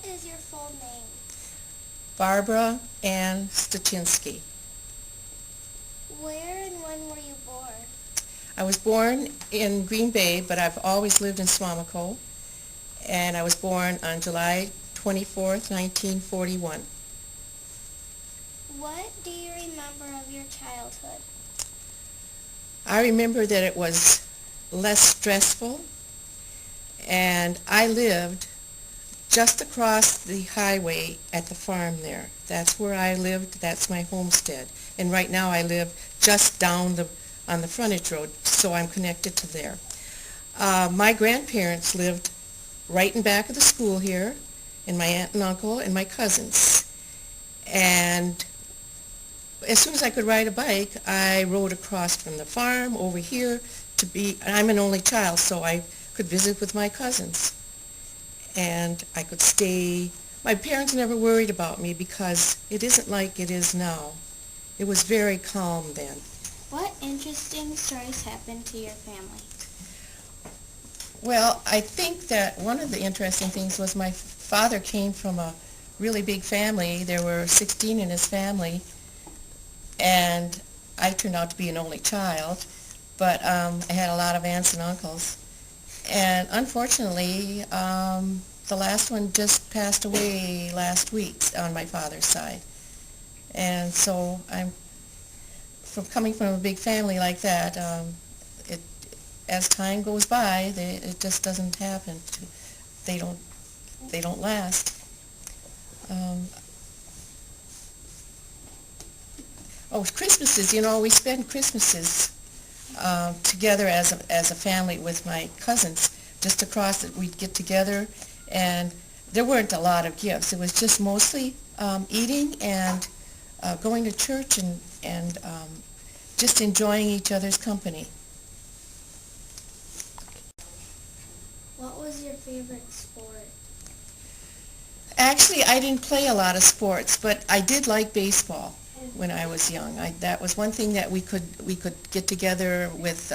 is your full name? Barbara Ann Styczynski. Where and when were you born? I was born in Green Bay, but I've always lived in Suamico, and I was born on July 24th, 1941. What do you remember of your childhood? I remember that it was less stressful, and I lived just across the highway at the farm there. That's where I lived. That's my homestead. And right now I live just on the frontage road, so I'm connected to there. My grandparents lived right in back of the school here, and my aunt and uncle and my cousins. And as soon as I could ride a bike, I rode across from the farm over here I'm an only child, so I could visit with my cousins. And I could stay. My parents never worried about me because it isn't like it is now. It was very calm then. What interesting stories happened to your family? Well, I think that one of the interesting things was my father came from a really big family. There were 16 in his family, and I turned out to be an only child, but I had a lot of aunts and uncles. And unfortunately, the last one just passed away last week on my father's side. And so coming from a big family like that, it, as time goes by, it just doesn't happen. They don't, they don't last. Um, Christmases, we spend Christmases together as a family with my cousins. Just across it, we'd get together, and there weren't a lot of gifts. It was just mostly eating and going to church and just enjoying each other's company. What was your favorite sport? Actually, I didn't play a lot of sports, but I did like baseball when I was young. That was one thing that we could get together with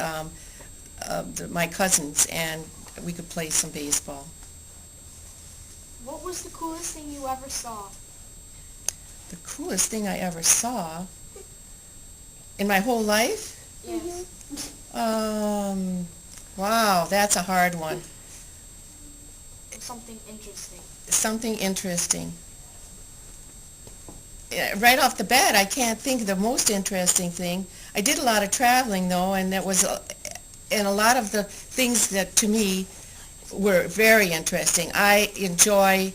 my cousins, and we could play some baseball. What was the coolest thing you ever saw? The coolest thing I ever saw in my whole life? Yes. Wow, that's a hard one. Something interesting. Something interesting. Right off the bat, I can't think of the most interesting thing. I did a lot of traveling, though, and and a lot of the things that to me were very interesting. I enjoy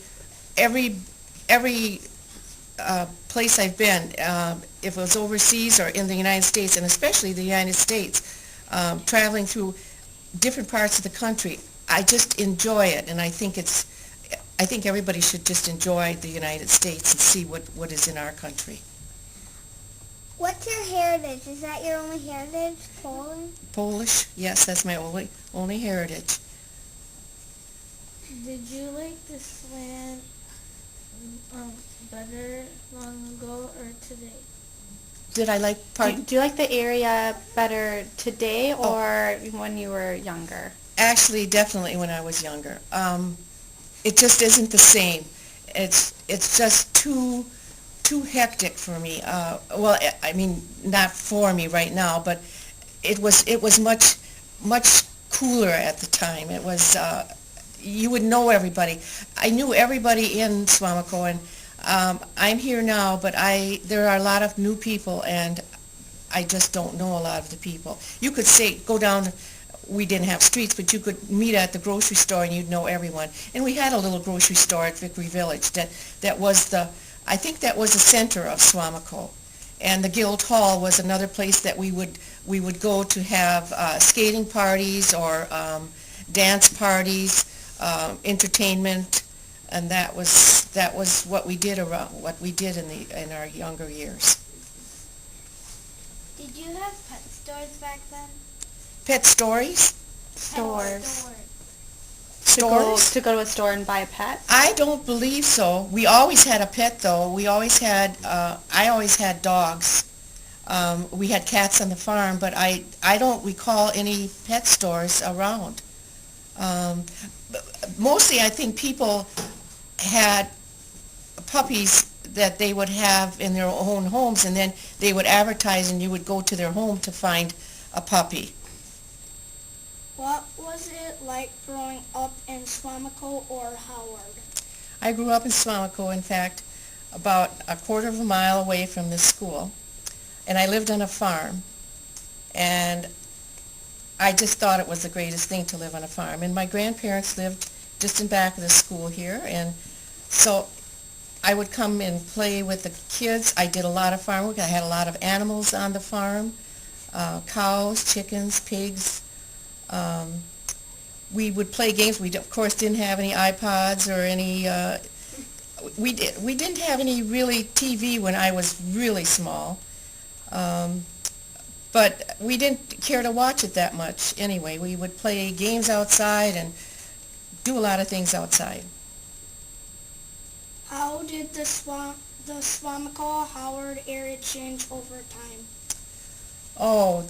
every place I've been, if it was overseas or in the United States, and especially the United States, traveling through different parts of the country. I just enjoy it, and I think everybody should just enjoy the United States and see what is in our country. What's your heritage? Is that your only heritage, Poland? Polish, yes, that's my only heritage. Did you like this land better long ago or today? Did I like pardon? Do you like the area better today Oh. or when you were younger? Actually, definitely when I was younger. It just isn't the same. It's just too hectic for me. Well, I mean, not for me right now, but it was much cooler at the time. It was you would know everybody. I knew everybody in Suamico, and I'm here now, but there are a lot of new people, and I just don't know a lot of the people. You could go down. We didn't have streets, but you could meet at the grocery store and you'd know everyone. And we had a little grocery store at Vickery Village that was I think that was the center of Suamico. And the Guild Hall was another place that we would go to have skating parties or dance parties, entertainment, and that was what we did in our younger years. Did you have pet stores back then? Pet stories? Stores. Stores? To go to a store and buy a pet? I don't believe so. We always had a pet, though. I always had dogs. We had cats on the farm, but I don't recall any pet stores around. Mostly, I think people had puppies that they would have in their own homes, and then they would advertise and you would go to their home to find a puppy. What was it like growing up in Suamico or Howard? I grew up in Suamico, in fact, about a quarter of a mile away from this school, and I lived on a farm, and I just thought it was the greatest thing to live on a farm. And my grandparents lived just in back of the school here, and so I would come and play with the kids. I did a lot of farm work. I had a lot of animals on the farm, cows, chickens, pigs. We would play games. We, of course, didn't have any iPods or any, we didn't have any really TV when I was really small. But we didn't care to watch it that much anyway. We would play games outside and do a lot of things outside. How did the Suamico-Howard area change over time? Oh,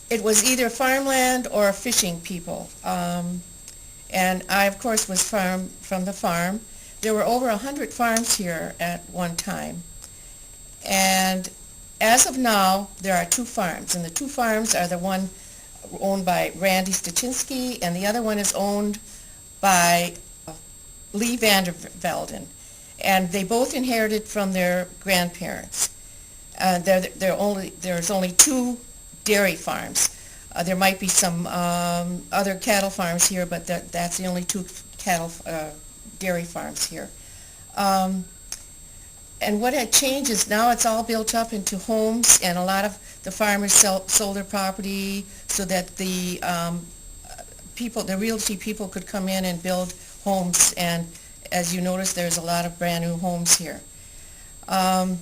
it was either farmland or fishing people. And I, of course, was from the farm. There were over 100 farms here at one time. And as of now, there are 2 farms. And the 2 farms are the one owned by Randy Styczynski, and the other one is owned by Lee Vandervelden, and they both inherited from their grandparents. There's only 2 dairy farms. There might be some other cattle farms here, but that's the only 2 dairy farms here. And what had changed is now it's all built up into homes, and a lot of the farmers sold their property so that the realty people could come in and build homes. And as you notice, there's a lot of brand new homes here. And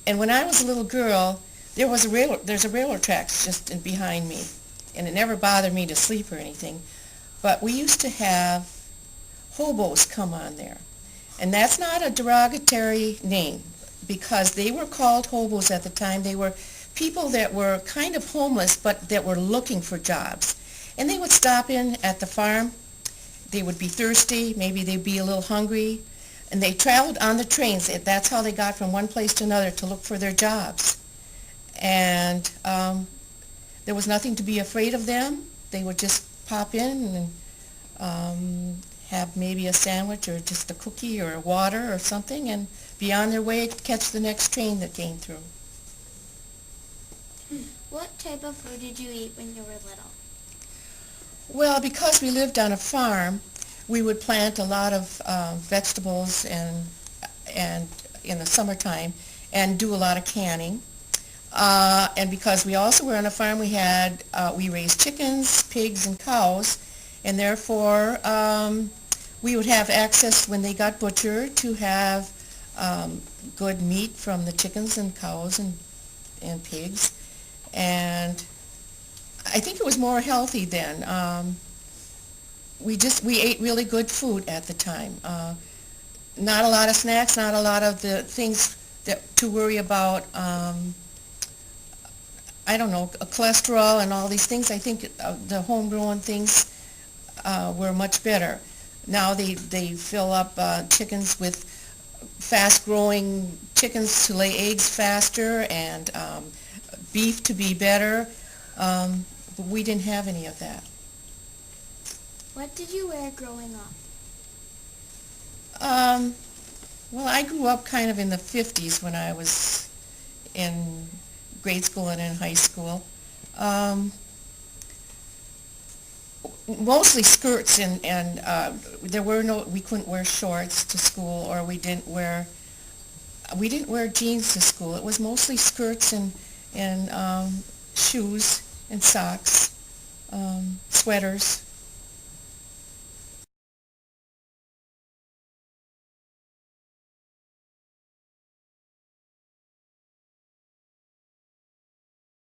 when I was a little girl, there's a railroad tracks just behind me, and it never bothered me to sleep or anything. But we used to have hobos come on there. And that's not a derogatory name, because they were called hobos at the time. They were people that were kind of homeless, but that were looking for jobs. And they would stop in at the farm. They would be thirsty, maybe they'd be a little hungry, and they traveled on the trains. That's how they got from one place to another to look for their jobs. And there was nothing to be afraid of them. They would just pop in and have maybe a sandwich or just a cookie or water or something, and be on their way to catch the next train that came through. What type of food did you eat when you were little? Well, because we lived on a farm, we would plant a lot of vegetables and in the summertime, and do a lot of canning. And because we also were on a farm, we raised chickens, pigs, and cows, and therefore we would have access when they got butchered to have good meat from the chickens and cows and pigs. And I think it was more healthy then. We ate really good food at the time. Not a lot of snacks, not a lot of the things to worry about. I don't know, cholesterol and all these things. I think the homegrown things were much better. Now they fill up chickens with fast-growing chickens to lay eggs faster, and beef to be better. But we didn't have any of that. What did you wear growing up? Well, I grew up kind of in the 50s when I was in grade school and in high school. Mostly skirts, and we couldn't wear shorts to school, or we didn't wear jeans to school. It was mostly skirts and shoes and socks, sweaters.